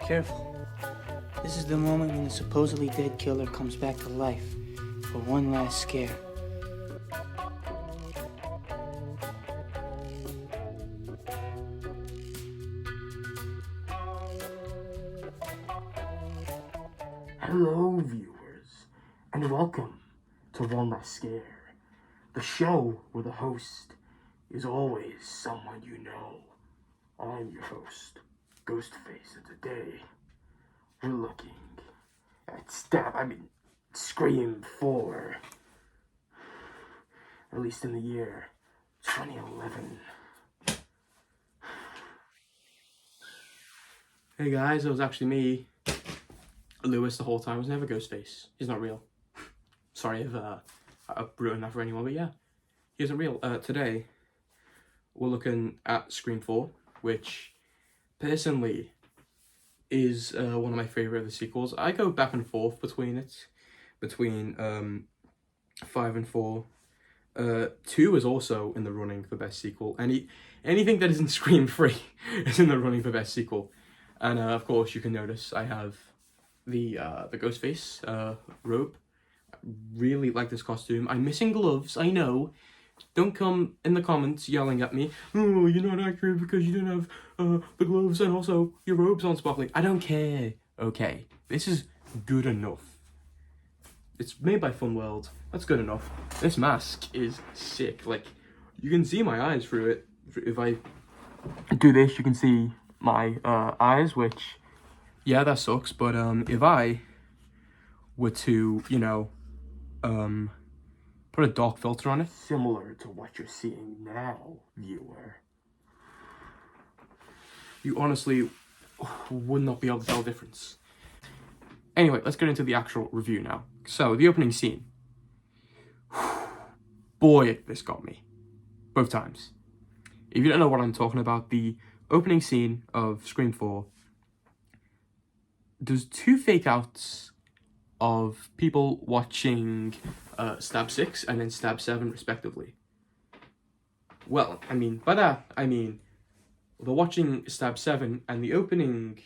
careful. This is the moment when the supposedly dead killer comes back to life for one last scare. Hello, viewers, and welcome to One Last Scare, the show where the host is always someone you know. I'm your host, Ghostface, and today we're looking at Scream4, released in the year 2011. Hey guys, it was actually me, Lewis, the whole time. It was never Ghostface. He's not real. Sorry if I've ruined that for anyone, but yeah, he isn't real. Today, we're looking at Scream4, which, personally, is one of my favourite of the sequels. I go back and forth between 5 and 4. 2 is also in the running for best sequel. Anything that isn't Scream 3 is in the running for best sequel. And of course, you can notice I have the Ghostface robe. I really like this costume. I'm missing gloves, I know. Don't come in the comments yelling at me, oh, you're not accurate because you don't have the gloves and also your robe's on sparkling. I don't care. Okay, this is good enough. It's made by Fun World. That's good enough. This mask is sick. Like, you can see my eyes through it. If I do this, you can see my eyes, which, yeah, that sucks. But if I were to, you know, put a dark filter on it, similar to what you're seeing now, viewer, you honestly would not be able to tell the difference. Anyway, let's get into the actual review now. So, the opening scene. Boy, this got me. Both times. If you don't know what I'm talking about, the opening scene of Scream 4, there's 2 fake outs of people watching Stab 6 and then Stab 7 respectively. Well, I mean, by that, I mean, they're watching Stab 7 and the opening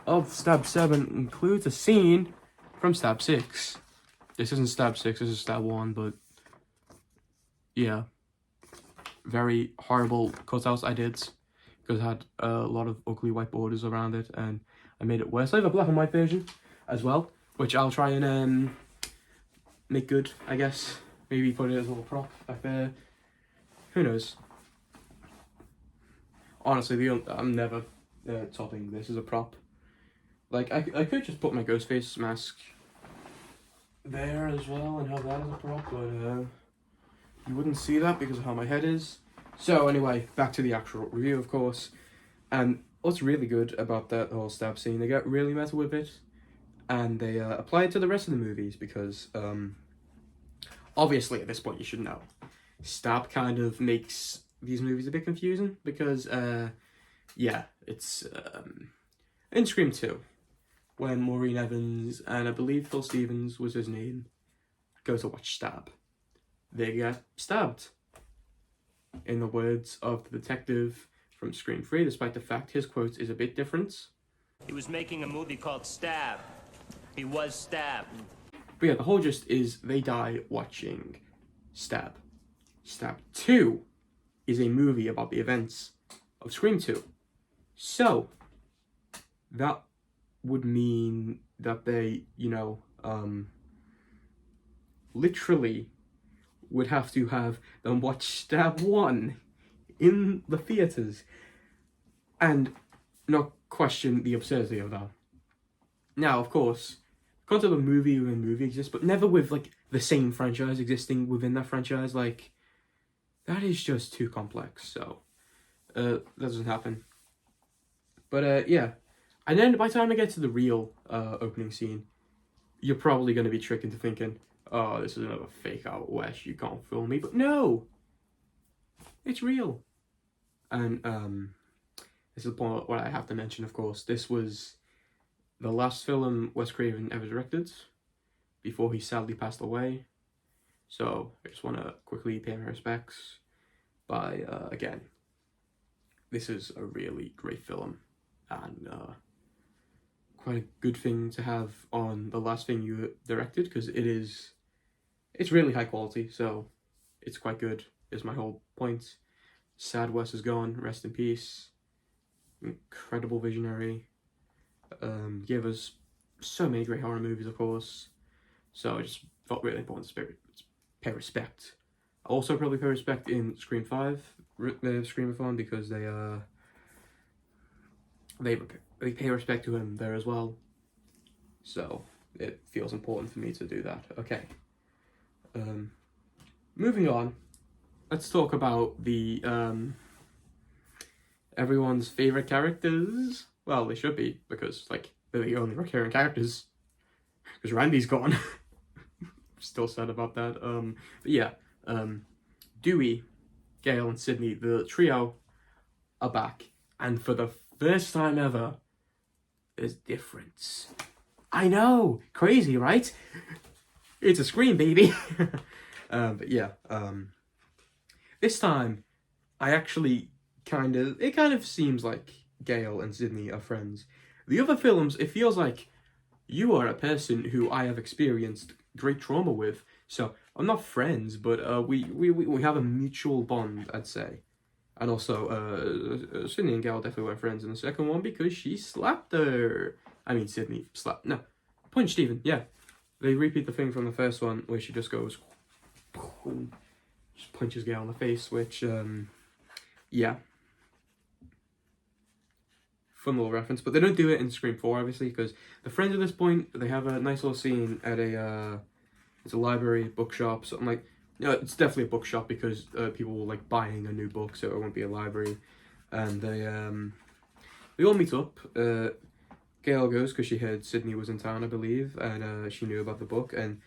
of Stab 7 includes a scene from Stab 6. This isn't Stab 6, this is Stab 1, but yeah. Very horrible cutouts I did because I had a lot of ugly white borders around it and I made it worse. I have a black and white version as well, which I'll try and make good, I guess. Maybe put it as a little prop back there. Who knows? Honestly, I'm never topping this as a prop. Like, I could just put my Ghostface mask there as well and have that as a prop, but you wouldn't see that because of how my head is. So anyway, back to the actual review, of course. And what's really good about that whole Stab scene, they get really meta with it. And they apply it to the rest of the movies because, obviously at this point you should know, Stab kind of makes these movies a bit confusing because, yeah, it's in Scream 2, when Maureen Evans and I believe Phil Stevens was his name, go to watch Stab. They get stabbed. In the words of the detective from Scream 3, despite the fact his quote is a bit different. He was making a movie called Stab. He was stabbed. But yeah, the whole gist is they die watching Stab. Stab 2 is a movie about the events of Scream 2. So, that would mean that they, you know, literally would have to have them watch Stab 1 in the theatres and not question the absurdity of that. Now, of course, concept of movie within movie exists, but never with, like, the same franchise existing within that franchise. Like, that is just too complex, so that doesn't happen. But, yeah. And then by the time I get to the real opening scene, you're probably going to be tricked into thinking, oh, this is another fake out West, you can't fool me. But no! It's real. And this is the point where I have to mention, of course, this was the last film Wes Craven ever directed before he sadly passed away. So I just want to quickly pay my respects by, again, this is a really great film. And quite a good thing to have on the last thing you directed, because it's really high quality, so it's quite good, is my whole point. Sad Wes is gone, rest in peace. Incredible visionary. Gave us so many great horror movies, of course. So I just felt really important to pay respect. I also probably pay respect in Scream 5, Screamathon, because they pay respect to him there as well. So it feels important for me to do that. Okay. Moving on, let's talk about the everyone's favorite characters. Well, they should be, because like they're the only recurring characters. Because Randy's gone. Still sad about that. But yeah, Dewey, Gale, and Sydney, the trio, are back, and for the first time ever, there's difference. I know, crazy, right? It's a Scream, baby. But yeah, this time, it kind of seems like Gale and Sydney are friends. The other films, it feels like you are a person who I have experienced great trauma with. So I'm not friends, but we have a mutual bond, I'd say. And also, Sydney and Gale definitely were friends in the second one because she slapped her. I mean, Sydney punched Stephen. Yeah, they repeat the thing from the first one where she just goes, just punches Gale in the face, which yeah. Fun little reference, but they don't do it in Scream 4, obviously, because the friends at this point, they have a nice little scene at it's a library, bookshop, something like, it's definitely a bookshop, because people were, like, buying a new book, so it won't be a library, and they all meet up. Gail goes, because she heard Sydney was in town, I believe, and she knew about the book, and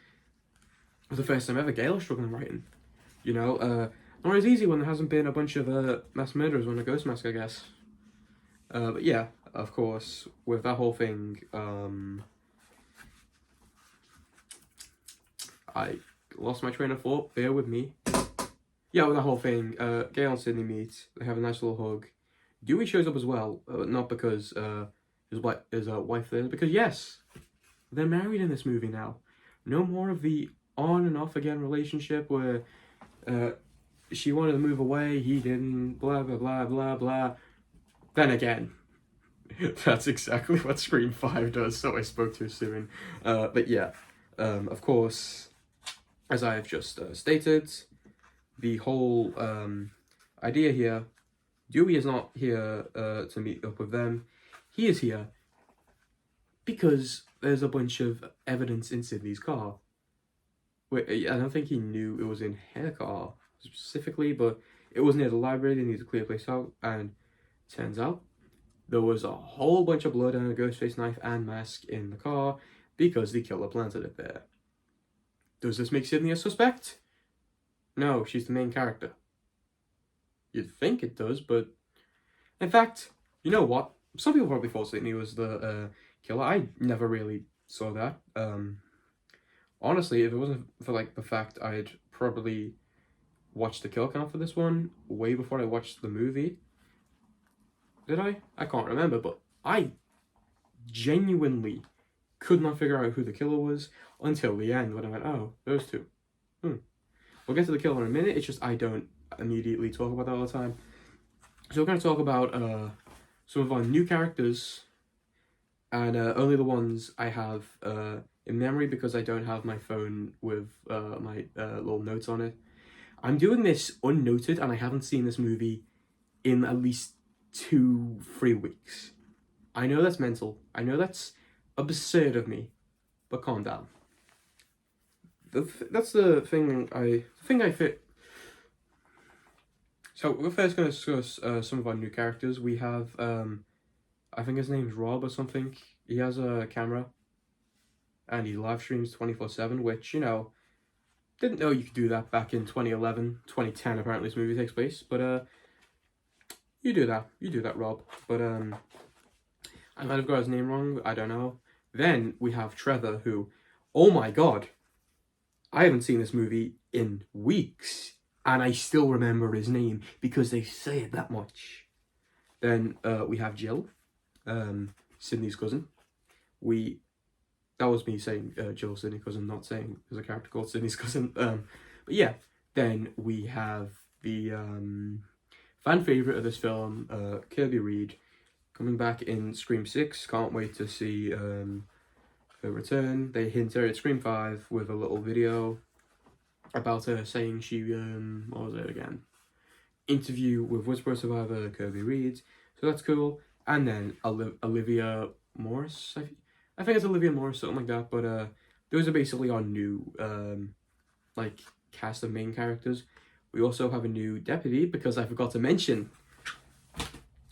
it was the first time ever Gail was struggling writing, you know, not as easy when there hasn't been a bunch of mass murderers on a ghost mask, I guess. But yeah, of course, with that whole thing, I lost my train of thought, bear with me. Yeah, with that whole thing, Gail and Sydney meet, they have a nice little hug. Dewey shows up as well, not because his wife there, because yes, they're married in this movie now. No more of the on and off again relationship where she wanted to move away, he didn't, blah, blah, blah, blah, blah. Then again, that's exactly what Scream 5 does, so I spoke too soon. But yeah, of course, as I have just stated, the whole idea here, Dewey is not here to meet up with them. He is here because there's a bunch of evidence in Sydney's car. I don't think he knew it was in her car specifically, but it was near the library. They needed to clear the place out, and turns out there was a whole bunch of blood and a Ghostface knife and mask in the car because the killer planted it there. Does this make Sydney a suspect? No, she's the main character. You'd think it does, but in fact, you know what? Some people probably thought Sydney was the killer. I never really saw that. Honestly, if it wasn't for like the fact I'd probably watched the kill count for this one way before I watched the movie. Did I? I can't remember, but I genuinely could not figure out who the killer was until the end when I went, oh, those two. We'll get to the killer in a minute, it's just I don't immediately talk about that all the time. So we're going to talk about some of our new characters, and only the ones I have in memory because I don't have my phone with my little notes on it. I'm doing this unnoted, and I haven't seen this movie in at least 2-3 weeks. I know that's mental. I know that's absurd of me, but calm down. That's the thing I fit. So we're first going to discuss some of our new characters. We have, I think his name's Rob or something. He has a camera, and he live streams 24/7, which, you know, didn't know you could do that back in 2011, 2010 apparently this movie takes place, but you do that, Rob. But I might have got his name wrong, I don't know. Then we have Trevor, who, oh my god, I haven't seen this movie in weeks, and I still remember his name because they say it that much. Then we have Jill, Sydney's cousin. that was me saying Joel Sidney Cousin, not saying there's a character called Sidney's Cousin. But yeah, then we have the fan favourite of this film, Kirby Reed, coming back in Scream 6. Can't wait to see her return. They hint her at Scream 5 with a little video about her saying she, what was it again? Interview with Whisperer survivor Kirby Reed. So that's cool. And then Olivia Morris, I think it's Olivia Morris, something like that. But those are basically our new like cast of main characters. We also have a new deputy, because I forgot to mention.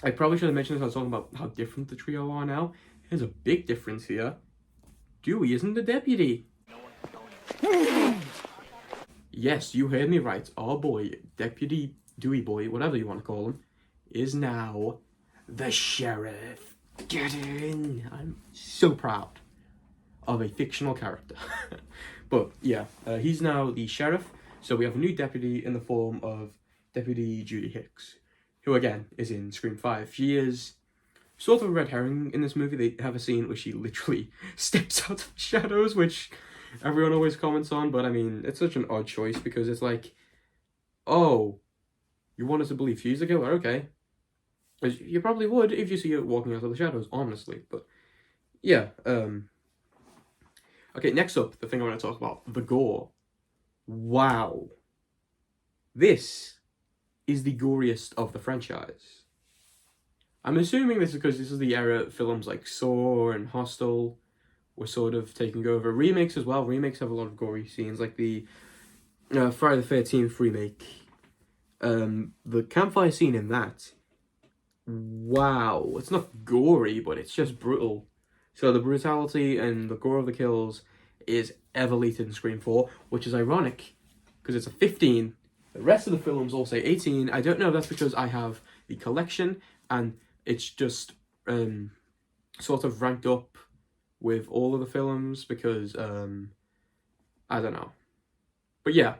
I probably should have mentioned this. I was talking about how different the trio are now. There's a big difference here. Dewey isn't the deputy. Yes, you heard me right. Our boy, Deputy Dewey Boy, whatever you want to call him, is now the sheriff. Get in! I'm so proud of a fictional character. But yeah, he's now the sheriff. So we have a new deputy in the form of Deputy Judy Hicks, who again is in Scream 5. She is sort of a red herring in this movie. They have a scene where she literally steps out of the shadows, which everyone always comments on, but I mean, it's such an odd choice, because it's like, oh, you want us to believe she's the killer? Okay. You probably would if you see her walking out of the shadows, honestly, but yeah. Okay, next up, the thing I want to talk about, the gore. Wow. This is the goriest of the franchise. I'm assuming this is because this is the era films like Saw and Hostel were sort of taking over. Remakes as well. Remakes have a lot of gory scenes, like the Friday the 13th remake. The campfire scene in that. Wow. It's not gory, but it's just brutal. So the brutality and the gore of the kills is elevated in Scream 4, which is ironic, because it's a 15. The rest of the films all say 18. I don't know if that's because I have the collection, and it's just sort of ranked up with all of the films, because I don't know. But yeah,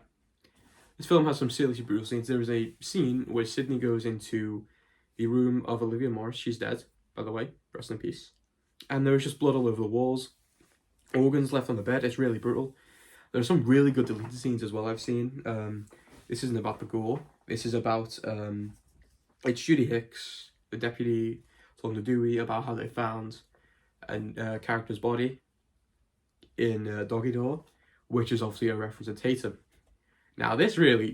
this film has some seriously brutal scenes. There is a scene where Sidney goes into the room of Olivia Morris. She's dead, by the way, rest in peace. And there's just blood all over the walls, organs left on the bed. It's really brutal. There are some really good deleted scenes as well I've seen. This isn't about the gore. This is about it's Judy Hicks, the deputy, talking to Dewey about how they found a character's body in Doggy Door, which is obviously a reference to Tatum. Now this really,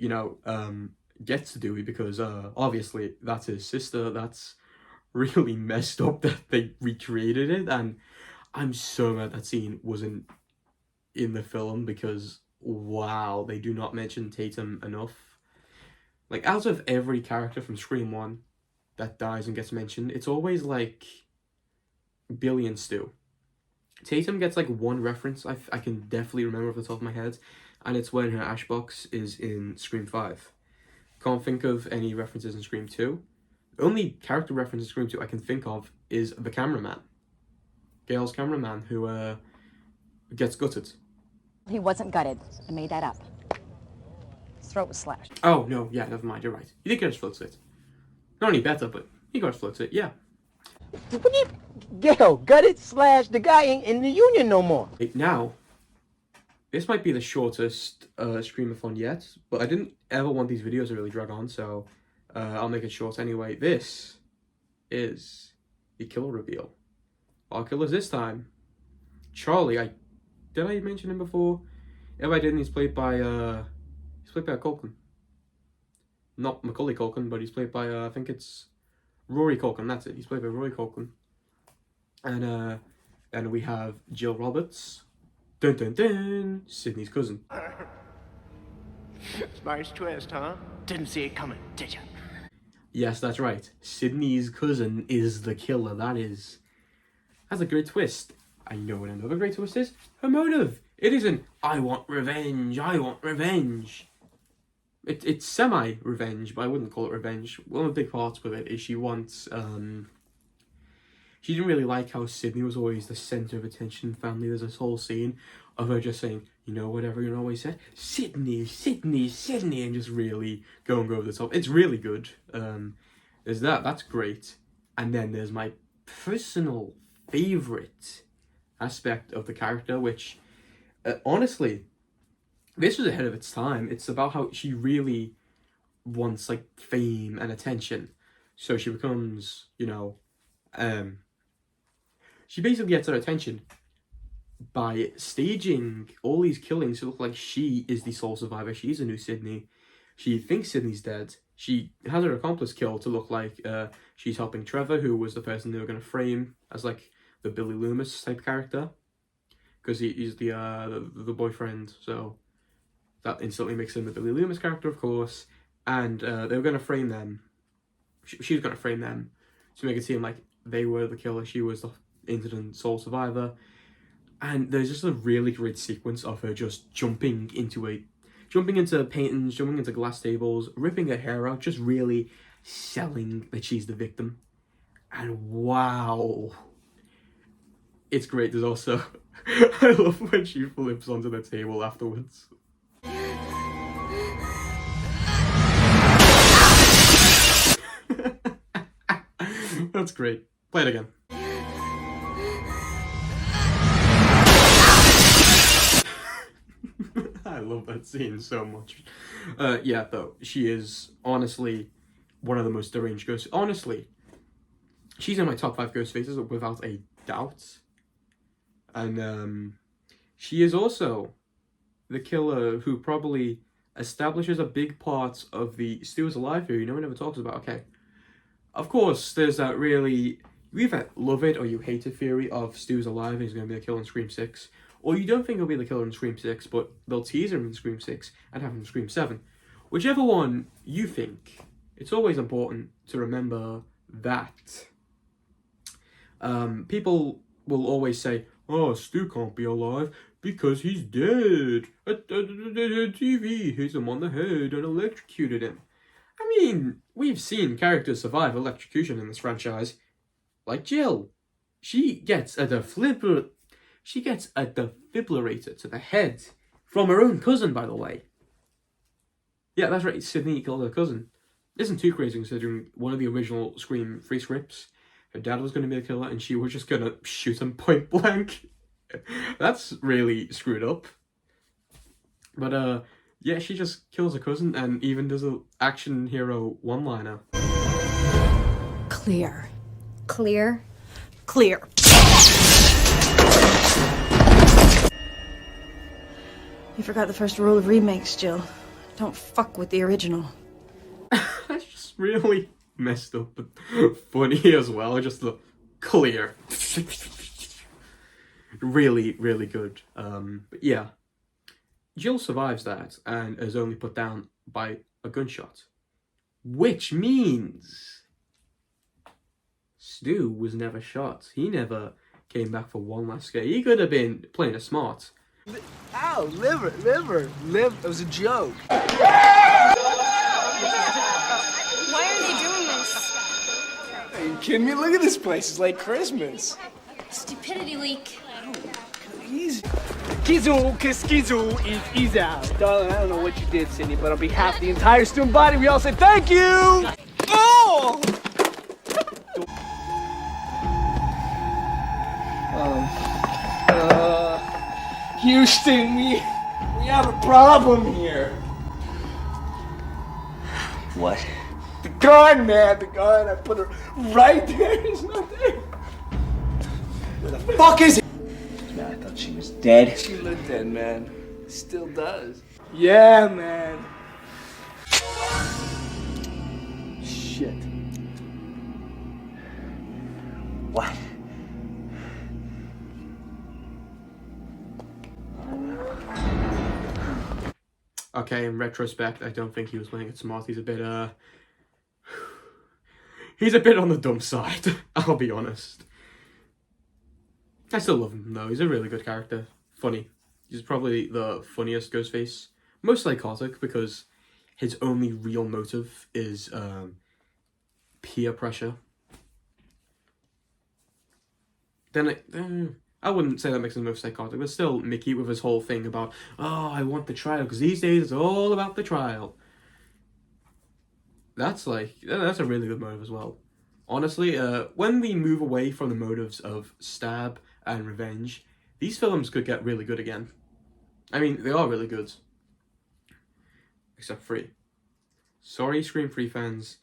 gets to Dewey, because obviously that's his sister. That's really messed up that they recreated it, and I'm so mad that scene wasn't in the film, because wow, they do not mention Tatum enough. Like, out of every character from Scream 1 that dies and gets mentioned, it's always like Billy and Stu. Tatum gets like one reference I can definitely remember off the top of my head, and it's when her ash box is in Scream 5. Can't think of any references in Scream 2. The only character reference in Scream 2 I can think of is the cameraman. Gail's cameraman, who gets gutted. He wasn't gutted. I made that up. His throat was slashed. Oh, no, yeah, never mind, you're right. He did get his throat slit. Not any better, but he got his throat slit, yeah. What do you... Gail, gutted, slash, the guy ain't in the union no more. Now, this might be the shortest Screamathon yet, but I didn't ever want these videos to really drag on, so I'll make it short anyway. This is the killer reveal. Our killers this time. Charlie, did I mention him before? If I didn't, he's played by Culkin. Not Macaulay Culkin, but he's played by I think it's Rory Culkin. That's it. He's played by Rory Culkin. And then we have Jill Roberts. Dun dun dun! Sidney's cousin. Nice twist, huh? Didn't see it coming, did ya? Yes, that's right. Sidney's cousin is the killer. That's a great twist. I know what another great twist is. Her motive. It isn't, I want revenge, I want revenge. It's semi-revenge, but I wouldn't call it revenge. One of the big parts with it is she wants, she didn't really like how Sidney was always the centre of attention in the family. There's this whole scene of her just saying, what everyone always said? Sidney, Sidney, Sidney, and just really going over the top. It's really good. There's that's great. And then there's my personal favourite aspect of the character, which, honestly, this was ahead of its time. It's about how she really wants, like, fame and attention. So she becomes, you know, she basically gets her attention by staging all these killings to look like she is the sole survivor. She's a new Sydney. She thinks Sydney's dead. She has her accomplice killed to look like she's helping Trevor, who was the person they were going to frame as, like, the Billy Loomis type character. Because he's the boyfriend, so that instantly makes him the Billy Loomis character, of course. And they were going to frame them. She was going to frame them to make it seem like they were the killer. She was the incident sole survivor. And there's just a really great sequence of her just jumping into paintings, jumping into glass tables, ripping her hair out, just really selling that she's the victim. And wow, it's great. There's also, I love when she flips onto the table afterwards. That's great. Play it again. I love that scene so much. Yeah, though, she is honestly one of the most deranged ghosts. Honestly, she's in my top 5 ghost faces without a doubt. And she is also the killer who probably establishes a big part of the Stu is alive theory no one ever talks about. Okay, of course, there's that really, you either love it or you hate it theory of Stu's alive and he's going to be the killer in Scream 6. Or you don't think he'll be the killer in Scream 6, but they'll tease him in Scream 6 and have him in Scream 7. Whichever one you think, it's always important to remember that. People will always say, oh, Stu can't be alive because he's dead. At TV, hit him on the head and electrocuted him. I mean, we've seen characters survive electrocution in this franchise. Like Jill. She gets a defibrillator to the head from her own cousin, by the way. Yeah, that's right, Sydney killed her cousin. Isn't too crazy considering one of the original Scream 3 scripts, her dad was going to be the killer and she was just going to shoot him point blank. That's really screwed up. But, yeah, she just kills her cousin and even does an action hero one-liner. Clear. Clear. Clear. You forgot the first rule of remakes, Jill. Don't fuck with the original. That's just really messed up, but funny as well. Just the clear. Really, really good. But yeah. Jill survives that and is only put down by a gunshot. Which means Stu was never shot. He never came back for one last scare. He could have been playing it smart. Ow, liver. It was a joke. Why are they doing this? Are you kidding me? Look at this place. It's like Christmas. Stupidity leak. Easy. Skizu is out. Darling, I don't know what you did, Sydney, but on behalf of the entire student body, we all say thank you! Oh! Houston, we have a problem here. What? The gun, man, the gun. I put her right there. It's not there. Where the fuck is it? Man, I thought she was dead. She looked dead, man. Still does. Yeah, man. Shit. What? Okay, in retrospect, I don't think he was playing it smart. He's a bit on the dumb side, I'll be honest. I still love him, though. He's a really good character. Funny. He's probably the funniest Ghostface. Most psychotic, because his only real motive is peer pressure. Then I wouldn't say that makes him most psychotic, but still, Mickey with his whole thing about, oh, I want the trial, because these days it's all about the trial. That's a really good motive as well. Honestly, when we move away from the motives of stab and revenge, these films could get really good again. I mean, they are really good. Except 3. Sorry, Scream 3 fans.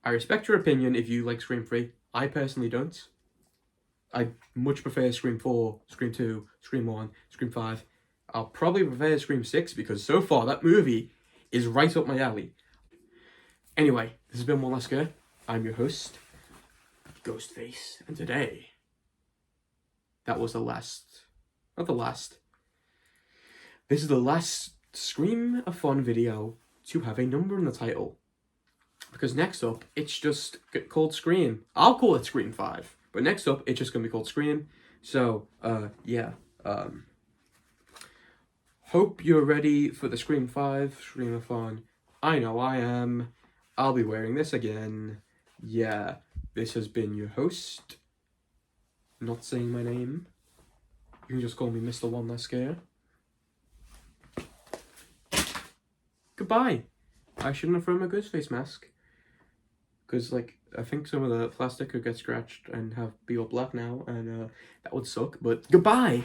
I respect your opinion if you like Scream 3. I personally don't. I much prefer Scream 4, Scream 2, Scream 1, Scream 5. I'll probably prefer Scream 6 because so far that movie is right up my alley. Anyway, this has been One Last Scare. I'm your host, Ghostface, and today, that was the last, not the last, this is the last Screamathon video to have a number in the title. Because next up, it's just called Scream. I'll call it Scream 5. But next up, it's just going to be called Scream. So, yeah. Hope you're ready for the Scream 5 Screamathon. I know I am. I'll be wearing this again. Yeah. This has been your host. Not saying my name. You can just call me Mr. One Last Scare. Goodbye. I shouldn't have thrown my Ghostface mask. Because, like, I think some of the plastic could get scratched and be all black now, and that would suck, but goodbye!